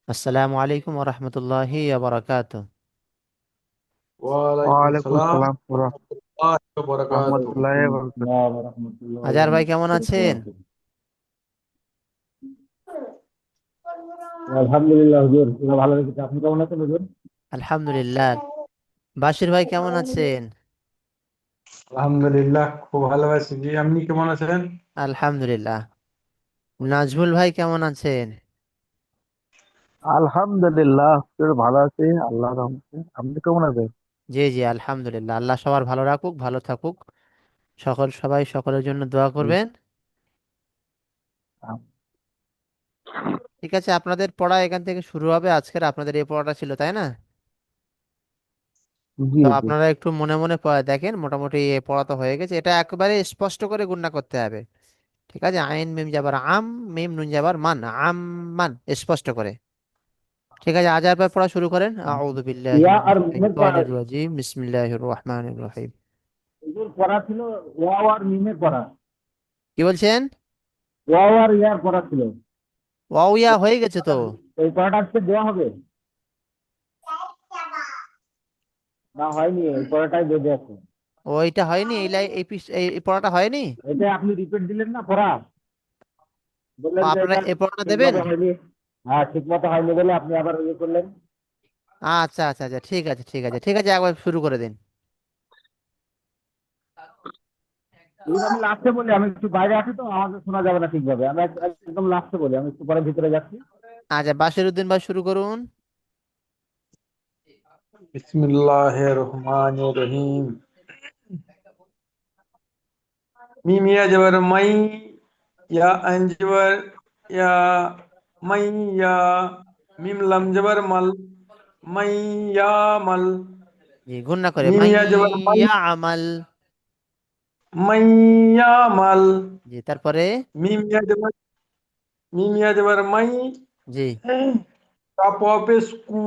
আসসালামু আলাইকুম ওয়া রাহমাতুল্লাহি ওয়া বারাকাতুহু। ওয়ালাইকুম ওয়ালাইকুম সালাম আসসালাম রাহমাতুল্লাহি ওয়া বারাকাতুহু। রহমতুল্লাহ বরকাত। আজহার ভাই কেমন আছেন? আলহামদুলিল্লাহ হুজুর, আল্লাহ ভালো রেখেছে। আপনি কেমন আছেন হুজুর? আলহামদুলিল্লাহ। বাশির ভাই কেমন আছেন? আলহামদুলিল্লাহ, খুব ভালো আছি। জি, আপনি কেমন আছেন? আলহামদুলিল্লাহ। নাজমুল ভাই কেমন আছেন? আলহামদুলিল্লাহ, তোর ভালো আছি আল্লাহর রহমতে। আপনি কেমন আছেন? জি জি, আলহামদুলিল্লাহ। আল্লাহ সবার ভালো রাখুক, ভালো থাকুক। সবাই সকলের জন্য দোয়া জি। করবেন। ঠিক আছে, আপনাদের পড়া এখান থেকে শুরু হবে। আজকের আপনাদের এই পড়াটা ছিল, তাই না? জি তো জি। আপনারা একটু মনে মনে দেখেন, মোটামুটি এই পড়া তো হয়ে গেছে। এটা একেবারে স্পষ্ট করে গুণনা করতে হবে। ঠিক আছে, আইন মিম যাবার আম, মিম নুন যাবার মান, আম মান, স্পষ্ট করে। ঠিক আছে, আজ আর পড়া শুরু করেন। আউযু বিল্লাহি ইয়া আর মিনাশ মিমের শাইতানির রাজিম, বিসমিল্লাহির রহমানির রহিম। হুজুর পড়া ছিল ওয়াও আর মিমের পড়া। কি বলছেন? ওয়াও আর ইয়ার পড়া ছিল। ওয়াও ইয়া হয়ে গেছে তো। এই পড়াটা আজকে দেওয়া হবে না হয়নি? এই পড়াটাই বেঁধে আছে। ওইটা হয়নি, এই পড়াটা হয়নি। এটা আপনি রিপিট দিলেন না পড়া, ও, বললেন যে আপনারা এটা এই পড়াটা দেবেন? ঠিকভাবে হয়নি। হ্যাঁ, ঠিক মতো হয়নি বলে আপনি আবার ইয়ে করলেন। আচ্ছা আচ্ছা আচ্ছা, ঠিক আছে ঠিক আছে ঠিক আছে, একবার শুরু করে দিন। এবার আমি লাস্টে বলি, আমি একটু বাইরে আছি তো আমাকে শোনা যাবে না ঠিকভাবে। আমি একদম লাস্টে বলি, আমি একটু পরে ভিতরে যাচ্ছি। আচ্ছা, বাশিরউদ্দিন ভাই শুরু করুন। বিসমিল্লাহির রহমানির রহিম। মিম ইয়া জবর মাই, ইয়া আইন জবর ইয়া, মাই ইয়া। মিম লাম জবর মাল, মাই ইয়া মাল। জি, গুণনা করে, মিম ইয়া জবর মাই, মাইয়া আমাল। মাই ইয়া মাল। জি, তারপরে। মিম ইয়া জবর, মিম ইয়া জবর মাই, জি কাপ পেশ কু।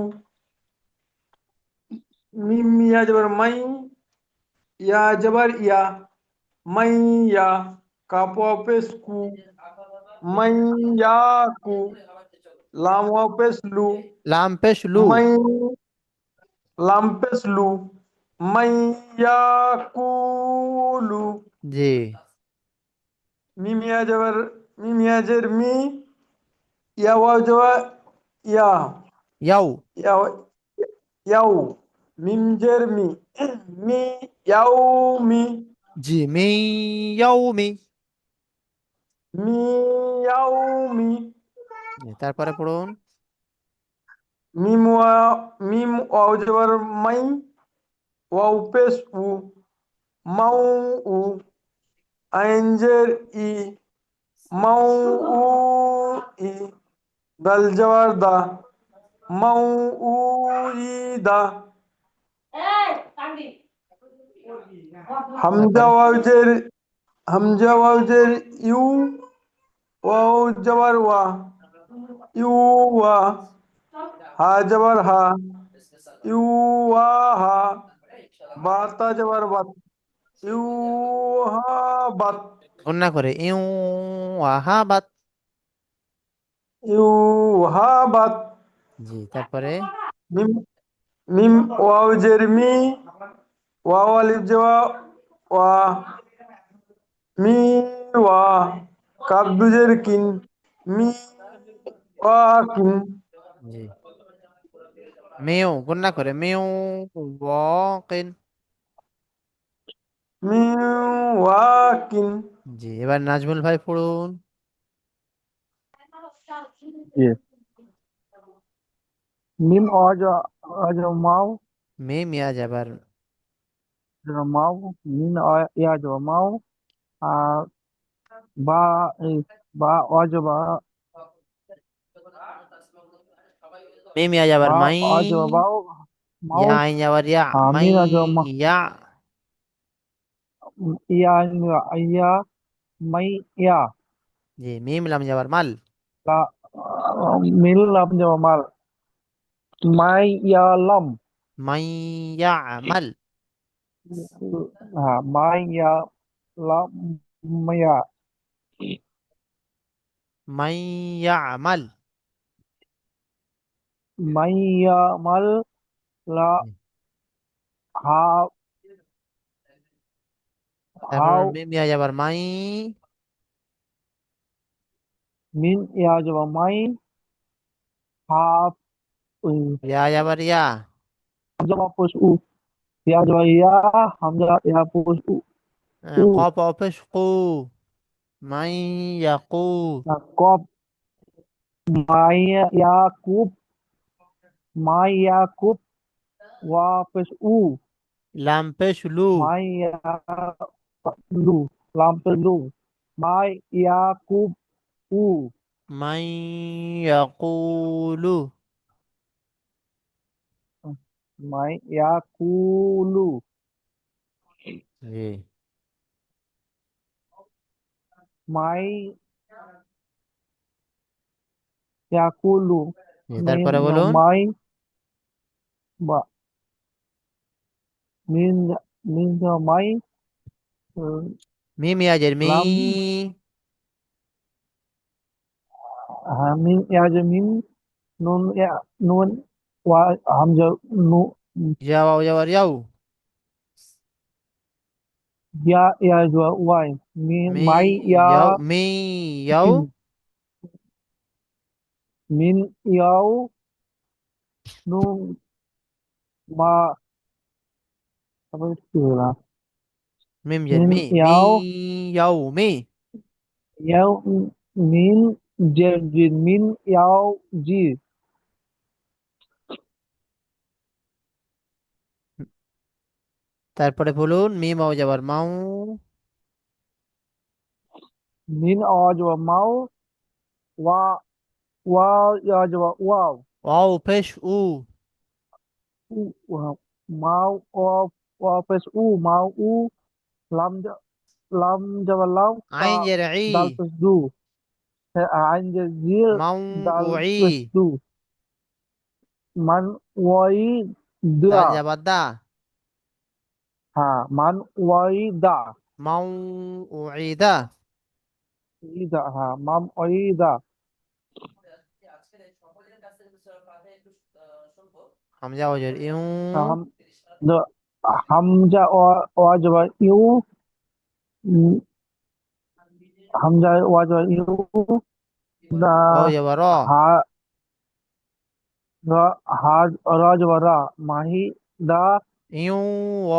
মিম ইয়া জবর মাই, ইয়া জবর ইয়া, মাই ইয়া। কাপ পেশ কু, মাই ইয়া কু। লাম পেশ লু, লাম পেশ লু। মাই লাম পেশ লু, মাই ইয়াকুলু। জি। মিম ইয়া জবর, মিম ইয়া জের মি, ইয়া ওয়াও জবর ইয়া, ইয়াও। ইয়া ইয়াউ। মিম জের মি, মি ইয়াউ মি, জি, মি ইয়াও মি। মি ইয়াউ মি। জি, তারপরে পড়ুন। মিম ওয়া, মিম ওয়াও জবর মাই, ওয়াও পেশ উ, মাউ উ। আইন জের ই, মাউ উ ই। দাল জবর দা, মাউ উ ই দা। হামজা তারপরে। ওয়াজের, হামজা ওয়াজের ইউ, ওয়াও জবর ওয়া, ইউ ওয়া। হা জবর হা, ইউ ওয়া হা। বাতা জবর বাত, ইউ হা বাত। গুণনা করে, ইউ আহাবাত। ইউ হা বাত। জি, তারপরে। মিম, মিম ওয়াজের মি, ওয়াও আলিফ জবর ওয়া, মি ওয়া। কাব দুজের কিন, মি ওয়া কিন। জি, মেউ, গুণনা করে, মেউ ওয়াকিন। মি ওয়া কিন। জি, এবার নাজমুল ভাই পড়ুন। জি। মিম অজ, অজ মাও, মিম ইয়া যাবার। মাও, মিন ইয়া মাও। আর বা, এই, বা অজ বা, মিম ইয়া যাবার বা মাই। অজ বাও, মাও। ইয়া আইন যাবার ইয়া, মাই মিন অজ মা, ইয়া। ইয়া ইয়া, মাই ইয়া। জি, মিম লাম যাবার মাল। লা, মিল লাম মাল, মাই ইয়া লাম। মাই ইয়া আমাল। হ্যাঁ, মাই ইয়া লাম, মাইয়া। من يعمل। মাইয়ামাল লা হা তারপর হাও মিম ইয়া যাবার মাই। মিন ইয়া জবা মাই হাফ ইয়া যাবার ইয়া। হামজা পুশ উ ইয়া জবা ইয়া হামজা ইয়া পুশ উ উ কফ অফেস কু। মাই ইয়াকু। কপ মাইয়া ইয়াকুব মাইয়াকুব ওয়া পুশ উ লাম পেশ লু। মাইয়ালু লাম পুশ লু মাইয়াকুব উ মাই ইয়াকুলু। মাইয়াকুলু জি। মাইয়াকুলু জি, মিন তারপরে বলুন। মাই বা মিন মিন মাই মিম ইয়াজের মি। লাম মিন ইয়াজমিন নুন নুন ওয়া হামজা নু যাওয়া যাবার যাও। ইয়া ওয়াই মি মাই ইয়াও মি ইয়াও। মিন মিন ইয়াও নুন মা তারপরে কি হলো মিম জের মিন মি মি ইয়াও ইয়াও মি। ইয়াও মিন মিন ইয়াও জি তারপরে বলুন মিম আও যাবার মাউ। মিন আওয়াজ মাও ওয়া ওয়া ইয়াজ ওয়াও ওয়াও পেশ উ। উ মাও ওয়া পেশ উ মাও উ লাম লাম jawab lam ta আইন জের ই। dal plus du ain jazir মাউ dal we. plus du man wai da দাল যাবার দা। ha man wai da মাউ উইদা। ida ha man wai da Hamza ওয়াজের you. ham the hamza wa jawab yu hamza wa jawab yu da wow যাবার র। ha ra ha ra jawab ra mahi da ইউ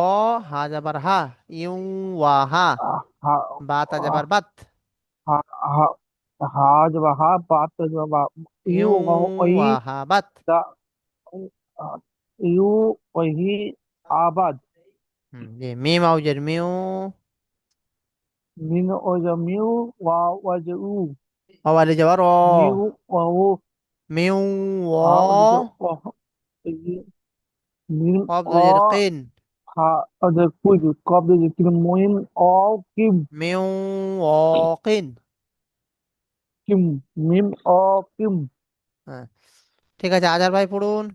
ও হা যাবার হা। ইউ ওয়া হা। বাতা ha যাবার Baat. ha ha ha jawab ha baat jawab ইউ yu wai ওয়া হা বাত। da yu wai abad জি মিম আউজের মিউ। min oja miu wa waja u ওয়ালে যাবার ও। miu wa u মিউ ha oja ও। wa min কফ o জের কিন। ha oja kuju kob de kim moin o kim মিউ ও কিন। kim mim o kim হ্যাঁ, ঠিক আছে আজার ভাই পড়ুন।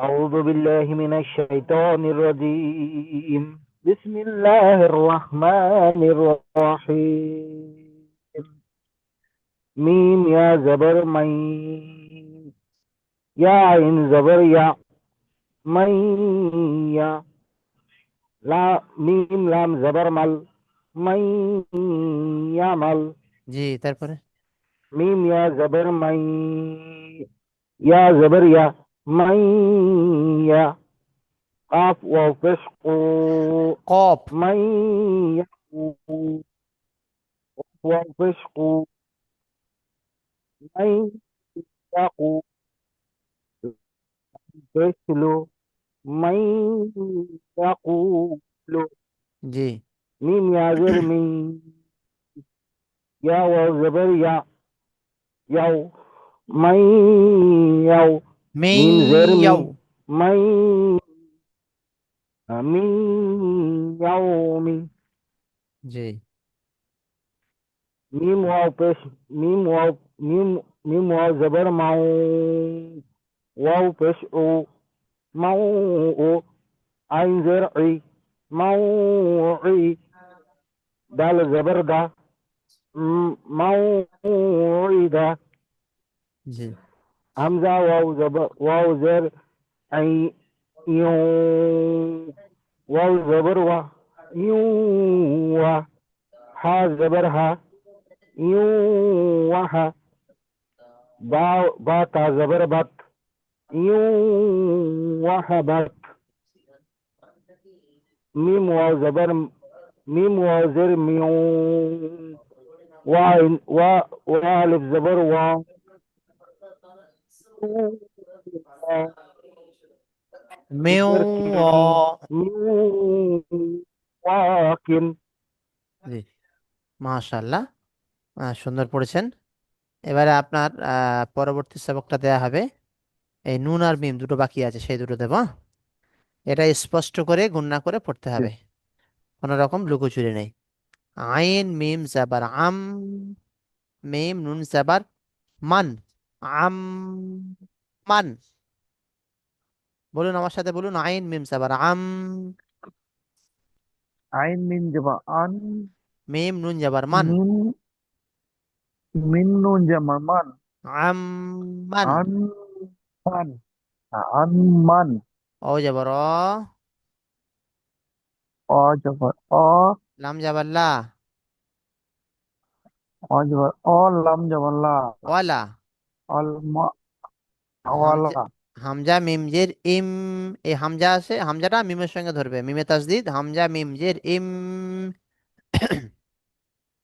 أعوذ بالله من الشيطان الرجيم بسم الله الرحمن الرحيم ميم يا زبر مي يا عين زبر يا مي يا لا ميم لام زبر مل مي يا مل জি তারপরে ميم يا زبر مي يا زبر يا مي يا قاف وفشق কফ। مي يقول وفشق مي يقول فشل مي يقول জি ميم يا زر مي يا وزبر يا يو مي يو ميم زر মিয়াও। مي مي مي يومي জি ميم واو بش ميم واو ميم واو زبر ماو واو بش او ماو عين زرعي موعي دال زبر دا موعدة জি। হামজা ওয়াও জের আই ইউ ওয়াও জবর ওয়া ইউ ওয়া হা জবর হা ইউ ওয়াহা বা বা তা জবর বাত ইউ ওয়াহাবাত মিম ওয়াও জবর মিম ওয়াও জের মিউ ওয়া ওয়া ওয়া আলিফ জবর ওয়া মেও মিরকিন অ। ওয়াকিন জি, মাশাআল্লাহ, সুন্দর পড়েছেন। এবারে আপনার পরবর্তী সবকটা দেয়া হবে। এই নুন আর মিম দুটো বাকি আছে, সেই দুটো দেবো, হ্যাঁ? এটা স্পষ্ট করে গুণনা করে পড়তে জি। হবে, কোনো রকম লুকোচুরি নেই। আইন মিম জাবার আম, মিম নুন জাবার মান, আম মান। বলুন আমার সাথে, বলুন আইন মিম জাবার আম, আইন মিম জবা আন, মিম নুন জাবার মান, মিন মিন নুন জমা মান, আম মান। আন মান, আন মান, ও জাবার অ, অ জবা অ, লাম জাবার লা, অ জবা অ, লাম জবা লা, ওয়ালা। অল মা, হামজা, ওয়ালা, হামজা মিম জের ইম, এই হামজা আছে, হামজাটা মিমের সঙ্গে ধরবে, মিমে তাসদিদ, হামজা মিম জের ইম।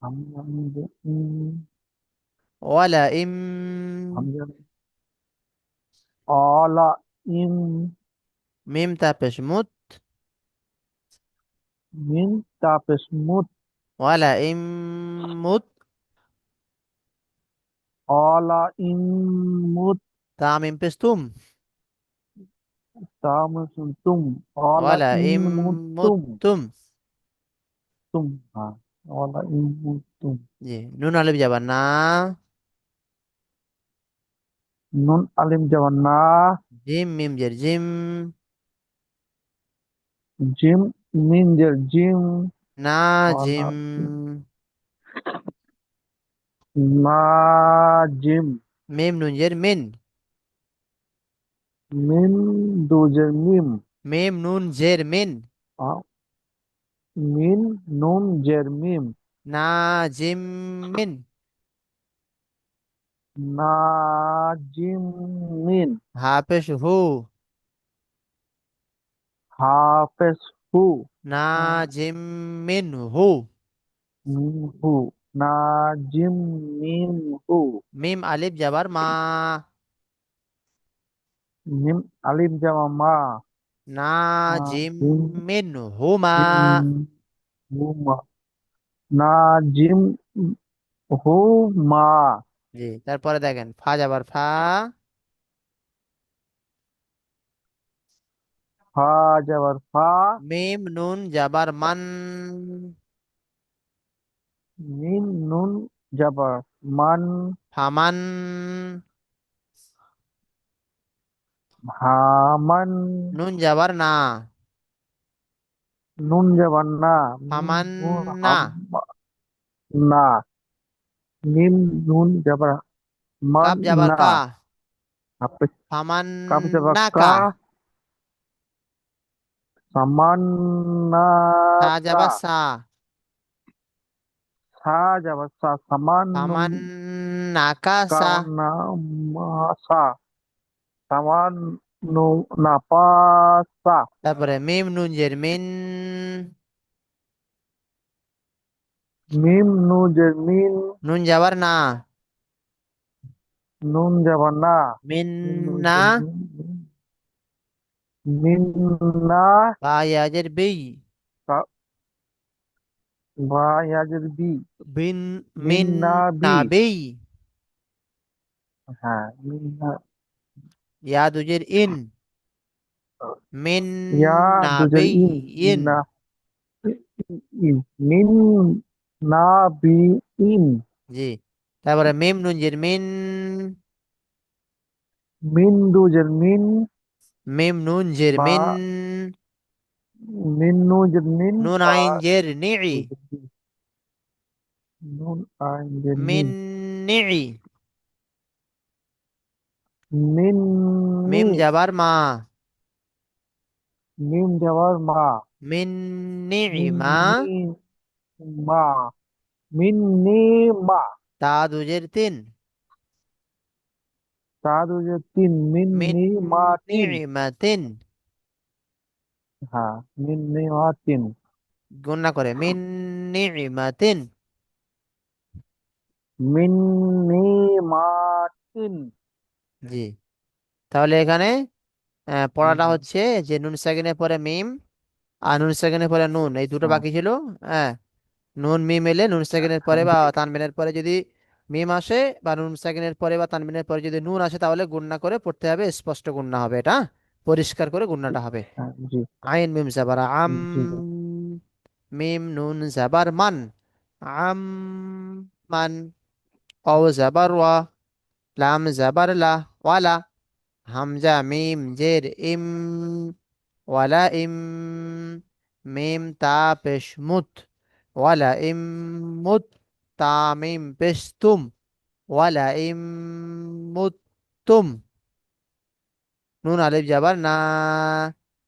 হামজা মিম জে ইম, ওয়ালা ইম, হামজা অলা ইম, মিম তা পেশ মুত, মিন তাপেস মুত, ওয়ালা ইম মুত, অলা ইম মুত, তা মিম পেশ তুম, তামসুন তুম, অলা ওয়ালা ইম ইম মুত মুত তুম, তুম। তুম, হ্যাঁ, অলা ইম মুত তুম। জি, নুন আলিফ যাবার না, নুন আলিম জবান না, জিম মিম জের জিম, জিম মিন জের জিম, না অলা জিম, না জিম, মিম নুন জের মিন, মিন দুজের মিম, মিম নুন জের মিন, আ, মিন নুন জের মিম, না জিম মিন। না জিম মিন, হাফেশ হু, হাফেজ হু, না আ, জিম মিন হু। মিন হু, না জিম মিন হু, মিম আলিফ যাবার মা, মিম আলিম জামা মা, না জিম জিম মিন হুমা। জিম হু মা, না জিম হু মা, জি, তারপরে দেখেন ফা যাবার ফা, ফা যাবার ফা, মিম নুন যাবার মান, মিন নুন যাবার মান, ফামান, হামান, নুন যাবার না, নুন যাবার না, মিম ফামান নুন না, হাম না, মিম নুন যাবার মান কাপ যাবার না, কা, হাফেজ ফামান কাপ যাবার না কা, কা, সামান না সা কা, যাবার সা, সা যাবার সা, সামান নুন ফামান না কা সা। কামান না মা সা, সামান নু না পা সা, তারপরে মিম নুন জের মিন, মিম নু জের মিন, নুন যাবার না, নুন যাবার না, মিন মিন নু না, জের মিন, মিন না, বা ইয়াজের বি, কা- বা ইয়াজের বি, বিন মিন মিন না না বি, বি, হ্যাঁ মিন না, ইয়া দুজের ইন, মিন ইয়া না দুজের বি ইন, ইন। না ইন, মিন না বি ইন, জি, তারপরে মিম নুন জের মিন, মিন দুজের মিন, মিম নুন জের বা মিন, মিন নু জের মিন, নুন বা আইন জের নিই, দুজের বি, নুন আইন জের মিন মিম নিই, মিন নি মিম যাবার মা, মিম যাওয়ার মা মিন নিই মিন মা, নি মা মিন নি মা তা দুজের তিন, তার যে তিন মিন মিন নি মা তিন নি'মাতিন, হ্যাঁ মিন নি মা তিন গুণনা করে মিন নি'মাতিন। মিন নি মা তিন জি, তাহলে এখানে পড়াটা হুম, হচ্ছে যে নুন সাকিনের পরে মিম আর নুন সাকিনের পরে নুন, এই দুটো হ্যাঁ বাকি ছিল। হ্যাঁ, নুন মিম এলে নুন সাকিনের পরে বা তানবিনের পরে যদি মিম আসে, বা নুন সাকিনের পরে বা তানবিনের পরে যদি নুন আসে, তাহলে গুণনা করে পড়তে হবে, স্পষ্ট গুণনা হবে, এটা পরিষ্কার করে গুণনাটা হবে। হ্যাঁ, জি আইন মিম জাবার আম, জি মিম নুন জাবার মান, আম মান, অও জাবার ওয়া, লাম জাবার লা, ওয়ালা, হামজা মিম জের ইম, ওয়ালা ইম, মিম তা পেশ মুত, ওয়ালা ইম মুত, তা মিম পেশ তুম, ওয়ালা ইম মুত তুম, নুন আলিফ যাবার না,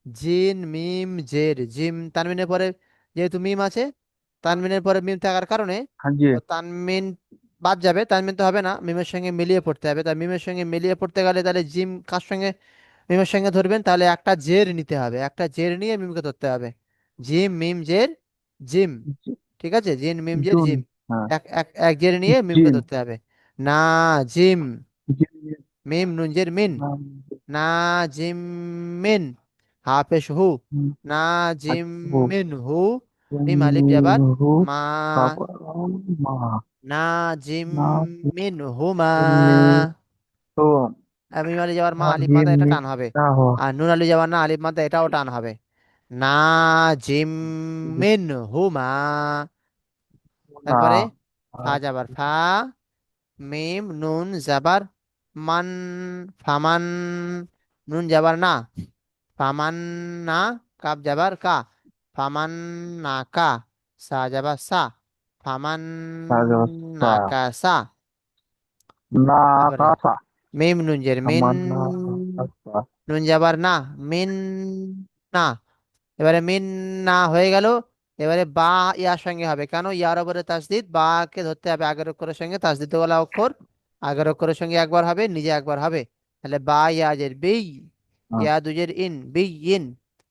জিন মিম জের জিম, তানমিনের পরে যেহেতু মিম আছে, তানমিনের পরে মিম থাকার কারণে হ্যাঁ জি তো তানমিন বাদ যাবে, তানমিন তো হবে না, মিমের সঙ্গে মিলিয়ে পড়তে হবে। তাই মিমের সঙ্গে মিলিয়ে পড়তে গেলে তাহলে জিম কার সঙ্গে, মিমের সঙ্গে ধরবেন, তাহলে একটা জের নিতে হবে, একটা জের নিয়ে মিমকে ধরতে হবে। জিম মিম জের জিম, জি- ঠিক আছে, জিন মিম জের জুন জিম, হ্যাঁ এক এক এক জের নিয়ে মিমকে জিম ধরতে হবে। না জিম, জিম মিম নুন জের মিন, নাম না জিম মিন, হাফেশ হু, হুম, না জিম আচ্ছা মিন হু, মিম আলিফ যাবার মিনহু মা, তারপর মা না জিম না মিন হুমা, মি তো মিম আলিফ যাবার মা, না আলিফ মাদ্দা, জিম এটা মি টান হবে। না হো আর নুন আলিফ যাবার না, আলিফ মাদ্দা, এটাও টান হবে। না জিম মিন হুমা, না তারপরে ফা আর যাবার ফা, মিম নুন যাবার মান, ফামান, নুন যাবার না, ফামান না, কাপ যাবার কা, ফামান না কা, সা যাবার সা, ফামান না রাজসা কা সা, না তারপরে কাসা মিম নুন জের মিন, আমার না কাসা নুন যাবার না, মিন না, এবারে মিন না হয়ে গেল। এবারে বা ইয়ার সঙ্গে হবে, কেন, ইয়ার উপরে তাসদিদ, বা কে ধরতে হবে আগের অক্ষরের সঙ্গে, তাসদিদ ওয়ালা অক্ষর আগের অক্ষরের সঙ্গে একবার হবে, নিজে একবার হবে। তাহলে বা ইয়াজের বেই, ইয়া দুজের ইন, বি ইন,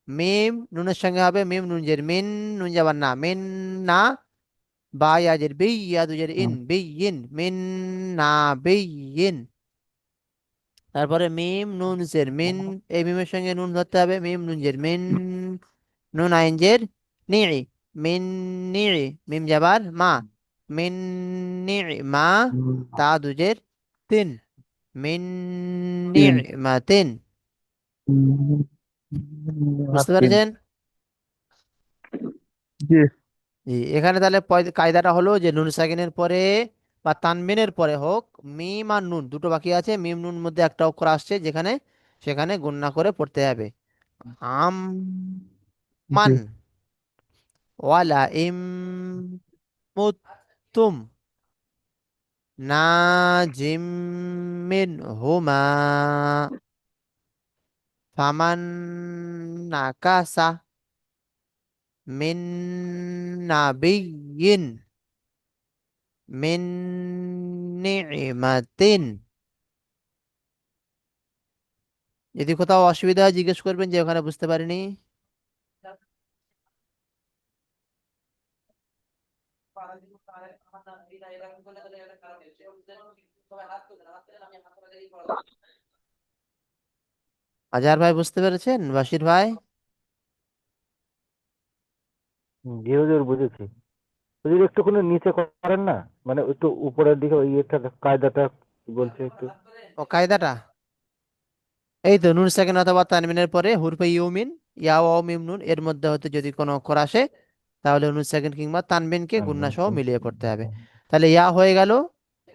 মিম নুনের সঙ্গে হবে, মিম নুন জের মিন, নুন যাবার না, মিন না, বা ইয়াজের বি, ইয়া দুজের ইন, বি ইন, মিন না বি ইন। তারপরে মিম নুন জের মিন, এই মিমের সঙ্গে নুন ধরতে হবে, মিম নুন জের মিন, নুন আইন জের নিই, মিন নিই, মিম যাবার মা, মিন নিই মা, তা দুজের তিন, মিন নিই তিন মা তিন। বুঝতে তিন পেরেছেন? জি জি, এখানে তাহলে কায়দাটা হলো যে নুন সাকিনের পরে বা তানবিনের পরে হোক, মিম আর নুন দুটো বাকি আছে, মিম নুন মধ্যে একটা অক্ষর আসছে যেখানে, সেখানে গুণনা করে পড়তে হবে। আম জি মান, ওয়ালা ইম মুতুম, নাজিম মিন হুমা, ফামান নাকাসা মিন নাবিয়িন মিন নি'মাতিন। যদি কোথাও অসুবিধা হয় জিজ্ঞেস করবেন যে ওখানে বুঝতে পারিনি। আজহার ভাই বুঝতে পেরেছেন? বাশির ভাই? জি হুজুর বুঝেছি। হুজুর একটুখানি নিচে করেন না, মানে একটু উপরের দিকে ওই এটা কায়দাটা কি বলছে একটু। ও কায়দাটা এই তো, নুন সাকিন অথবা তানবিনের পরে হুরফে ইউমিন, ইয়া ওয়াও মিম নুন এর মধ্যে হতে যদি কোনো অক্ষর আসে, তাহলে নুন সাকিন কিংবা তানবিনকে গুণনা সহ মিলিয়ে পড়তে হবে। তাহলে ইয়া হয়ে গেল,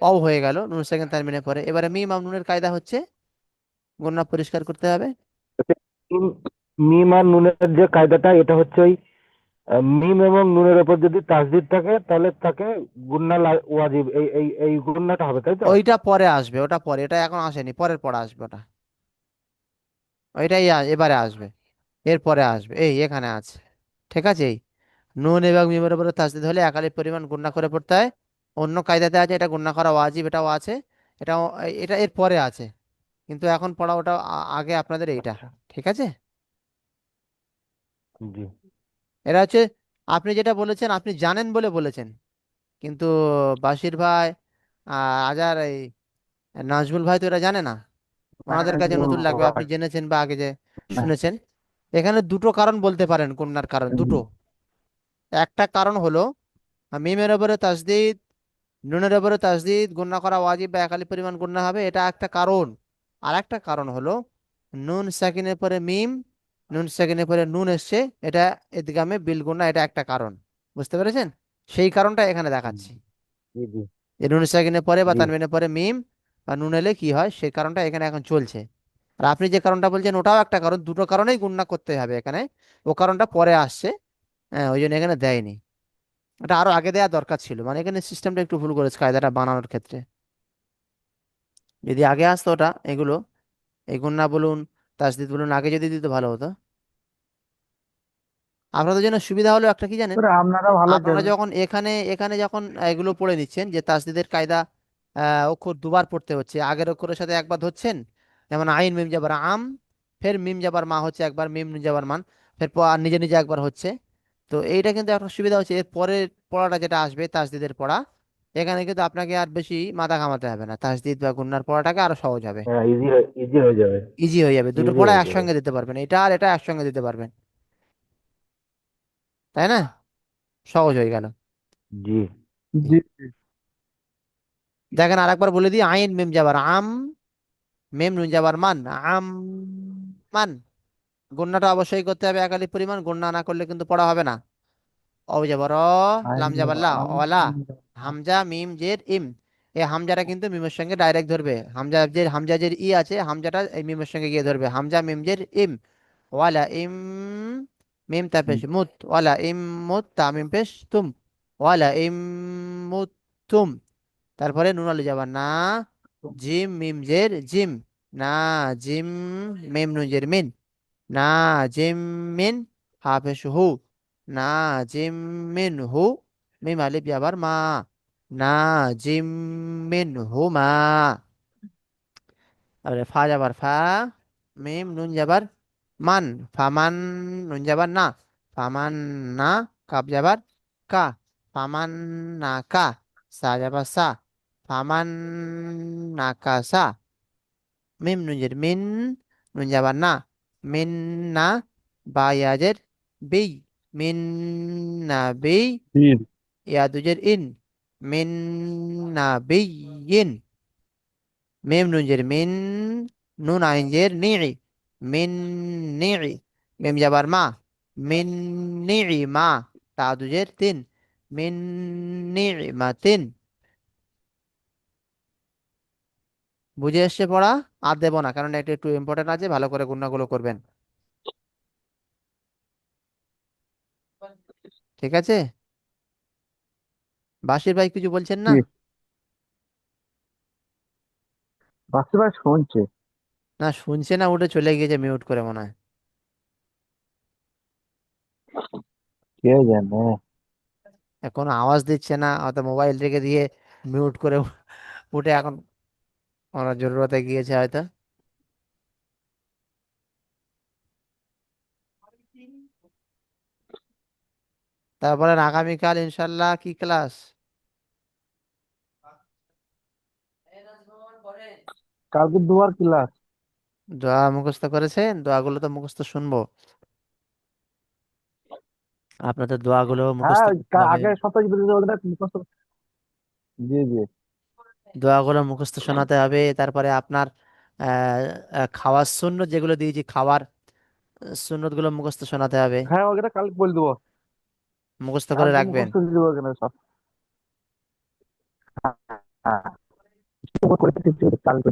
অও হয়ে গেল নুন সাকিন তানবিনের পরে। এবারে মিম আর নুনের কায়দা হচ্ছে গুণনা পরিষ্কার করতে হবে। মিম মিম আর নুনের যে কায়দাটা, এটা হচ্ছে ওই মিম এবং নুনের উপর যদি তাসদিদ থাকে তাহলে তাকে গুন্না ওয়াজিব, এই গুন্নাটা হবে, তাই তো? ওইটা পরে আসবে, ওটা পরে, এটা এখন আসেনি, পরের পরে আসবে ওটা। ওইটাই এবারে আসবে, এরপরে আসবে, এই এখানে আছে। ঠিক আছে, এই নুন এবং মিমের উপরে তাসদিদ হলে একালির পরিমাণ গুণনা করে পড়তে হয়। অন্য কায়দাতে আছে এটা গুণনা করা ওয়াজিব, এটাও আছে। এটাও, এটা এর পরে আছে, কিন্তু এখন পড়া ওটা আগে আপনাদের এইটা। আচ্ছা। ঠিক আছে। জি। এরা হচ্ছে, আপনি যেটা বলেছেন আপনি জানেন বলে বলেছেন, কিন্তু বাশির ভাই, আজার, এই নাজমুল ভাই তো এরা জানে না, ওনাদের কাছে নতুন লাগবে, আপনি জেনেছেন বা আগে যে শুনেছেন। এখানে দুটো কারণ বলতে পারেন, গুণনার কারণ দুটো। একটা কারণ হলো মিমের উপরে তাসদিদ, নুনের উপরে তাসদিদ, গুণনা করা ওয়াজিব বা একালি পরিমাণ গুণনা হবে, এটা একটা কারণ। আর একটা কারণ হলো নুন সাকিনের পরে মিম, নুন সাকিনের পরে নুন এসছে, এটা ইদগামে বিল গুণনা, এটা একটা কারণ। বুঝতে পেরেছেন? সেই কারণটা এখানে দেখাচ্ছি, জি জি যে নুন সাকিনের পরে বা জি। তানবিনের পরে মিম বা নুন এলে কি হয়, সেই কারণটা এখানে এখন চলছে। আর আপনি যে কারণটা বলছেন ওটাও একটা কারণ, দুটো কারণেই গুণনা করতে হবে এখানে। ও কারণটা পরে আসছে, হ্যাঁ, ওই জন্য এখানে দেয়নি। এটা আরো আগে দেওয়া দরকার ছিল, মানে এখানে সিস্টেমটা একটু ভুল করেছে কায়দাটা বানানোর ক্ষেত্রে। যদি আগে আসতো ওটা, এগুলো, এই গুণনা বলুন, তাসদিদ বলুন, আগে যদি দিত ভালো হতো। আপনাদের জন্য সুবিধা হলো একটা কি জানেন, আপনারা ভালো আপনারা জানেন। যখন এখানে এখানে যখন এগুলো পড়ে নিচ্ছেন, যে তাসদিদের কায়দা, অক্ষর দুবার পড়তে হচ্ছে, আগের অক্ষরের সাথে একবার ধরছেন, যেমন আইন মিম যাবার আম, ফের মিম যাবার মা হচ্ছে একবার, মিম নুন যাবার মান, ফের নিজে নিজে একবার হচ্ছে। তো এইটা কিন্তু একটা সুবিধা হচ্ছে, এর পরের পড়াটা যেটা আসবে তাসদিদের পড়া, এখানে কিন্তু আপনাকে আর বেশি মাথা ঘামাতে হবে না, তাসদিদ বা গুন্নার পড়াটাকে আরো সহজ হবে, হ্যাঁ, ইজি হয়ে যাবে। ইজি হয়ে যাবে, দুটো ইজি পড়া হয়ে যাবে। একসঙ্গে দিতে পারবেন, এটা আর এটা একসঙ্গে দিতে পারবেন, তাই না? সহজ হয়ে গেল। জি। জি দেখেন আরেকবার বলে দিই, আইন মিম যাবার আম, মিম নুন যাবার মান, আম মান। গুণনাটা অবশ্যই করতে হবে একালি পরিমাণ, গুণনা না করলে কিন্তু পড়া হবে না। অ যাবার অ, লাম যাবার লা, অলা, হামজা মিম জের ইম। এই হামজাটা কিন্তু মিমের সঙ্গে ডাইরেক্ট ধরবে, হামজা জের ই আছে, হামজাটা এই মিমের সঙ্গে গিয়ে ধরবে, হামজা মিম জের ইম। ওয়ালা ইম, মিম তা পেশ মুত, ওয়ালা ইম মুত তা মিম পেশ তুম, ওয়ালা ইম মুত তুম। তারপরে নুন আলি যাবার না, জিম মিম জের জিম, না জিম, মিম নুন জের মিন, না জিম মিন, হাফেশ হু, না জিম মিন হু, মিম আলিফ যাবার মা, না জিম মিন হু মা। তারপরে ফা যাবার ফা, মিম নুন যাবার মান, ফামান, নুন যাবার না, ফামান না, কাপ যাবার কা, ফামান না কা, সা যাবার সা, ফামান না কা সা। মিম নুনজের মিন, নুন যাবার না, মিন না, বা ইয়াজের বি, মিন না বি, জি ইয়া দুজের ইন, মিন না বি ইন। মিম নুনজের মিন, নুন আইনজের নিই, মিন নিই। মিম যাবার মা, মিন নিই মা, তা দুজের তিন, মিন নিই মা তিন। বুঝে এসছে পড়া? আর দেবো না, কারণ এটা একটু ইম্পর্টেন্ট আছে, ভালো করে গুণাগুলো করবেন। ঠিক আছে। বাসির ভাই কিছু বলছেন না? জি। বাচ্চা ভাই শুনছে। না শুনছে না, উঠে চলে গিয়েছে মিউট করে মনে হয়। কে জানে। এখন আওয়াজ দিচ্ছে না, হয়তো মোবাইল রেখে দিয়ে মিউট করে উঠে এখন ওনার জরুরতে গিয়েছে হয়তো। তারপরে আগামীকাল ইনশাল্লাহ কি ক্লাস? কালকে দুবার ক্লাস। দোয়া মুখস্থ করেছেন? দোয়াগুলো তো মুখস্থ শুনবো, আপনাদের দোয়াগুলো হ্যাঁ মুখস্থ করতে হবে। আগে সপ্তাহে যদি ওটা মুখস্থ। জি জি। দোয়াগুলো মুখস্থ শোনাতে হবে, তারপরে আপনার খাওয়ার সুন্নত যেগুলো দিয়েছি, খাওয়ার সুন্নত গুলো মুখস্থ শোনাতে হবে, হ্যাঁ ওটা কালকে বলে দেবো। মুখস্থ করে কালকে রাখবেন। মুখস্থ দিয়ে দেবো এখানে সব। হ্যাঁ কালকে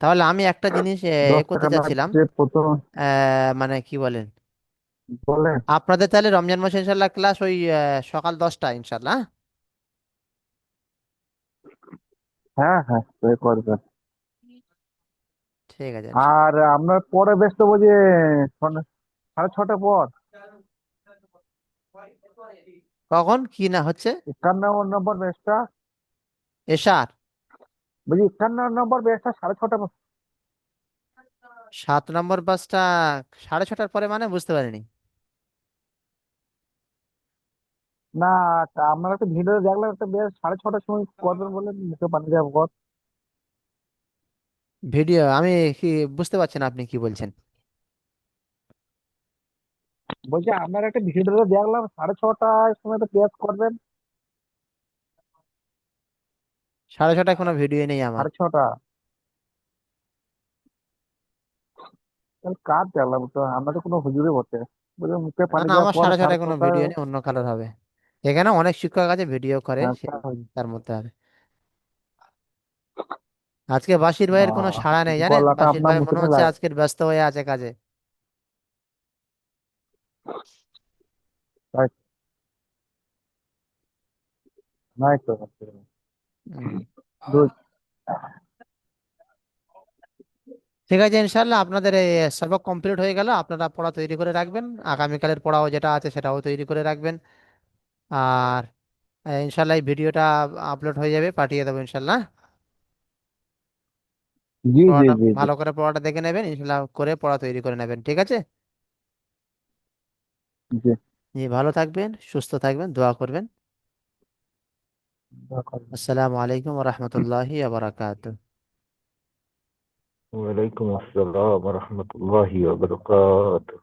তাহলে আমি একটা জিনিস এ 10 করতে টাকা চাচ্ছিলাম, লাগছে প্রথম। মানে কি বলেন, বলেন। আপনাদের তাহলে রমজান মাসে ইনশাল্লাহ ক্লাস ওই সকাল 10টায় ইনশাল্লাহ, হ্যাঁ? হ্যাঁ হ্যাঁ, তাই করবেন। ঠিক আছে ইনশাল্লাহ। আর আপনার পরে ব্যস্ত বুঝি 6:30 পর, কখন কি না হচ্ছে? 51 নম্বর ব্যাচটা, এশার বুঝি 51 নম্বর ব্যাচটা 6:30 পর। 7 নম্বর বাসটা 6:30টার পরে, মানে বুঝতে পারিনি। না, আপনার একটা ভিডিও দেখলাম, একটা ব্যাচ 6:30টার সময় করবেন বলে, মুখে পানি দেওয়ার পর। ভিডিও আমি কি বুঝতে পারছি না আপনি কি বলছেন। বলছি আপনার একটা ভিডিও দেখলাম 6:30টার সময় তো ব্যাচ করবেন। 6:30টায় কোনো ভিডিও নেই আমার। 6:30, তাহলে কার দেখলাম তো, আমরা তো কোনো হুজুরে বটে, বলে মুখে না পানি না, দেওয়ার আমার পর 6:30টায় কোনো 6:30। ভিডিও নেই, অন্য কালার হবে। এখানে অনেক শিক্ষক আছে ভিডিও করে, আচ্ছা। সেই তার মধ্যে হবে। আজকে বাসির ভাইয়ের কোনো সাড়া নেই জানেন, গলাটা বাসির আপনার ভাই মুখে মনে নিয়ে হচ্ছে লাগে। আজকের ব্যস্ত হয়ে আছে কাজে। তাই, নাই তো। হুম। দু- ঠিক আছে ইনশাল্লাহ, আপনাদের এই সবক কমপ্লিট হয়ে গেল, আপনারা পড়া তৈরি করে রাখবেন, আগামীকালের পড়াও যেটা আছে সেটাও তৈরি করে রাখবেন। আর ইনশাল্লাহ এই ভিডিওটা আপলোড হয়ে যাবে, পাঠিয়ে দেবো ইনশাল্লাহ। জি জি পড়াটা জি জি। ভালো করে পড়াটা দেখে নেবেন ইনশাল্লাহ, করে পড়া তৈরি করে নেবেন, ঠিক আছে? জি। জি, ভালো থাকবেন, সুস্থ থাকবেন, দোয়া করবেন। আসসালামু আলাইকুম রহমতুল্লাহি আবরাকাতুহ। ওয়ালাইকুম আসসালাম ওয়া রাহমাতুল্লাহি ওয়া বারাকাতুহু।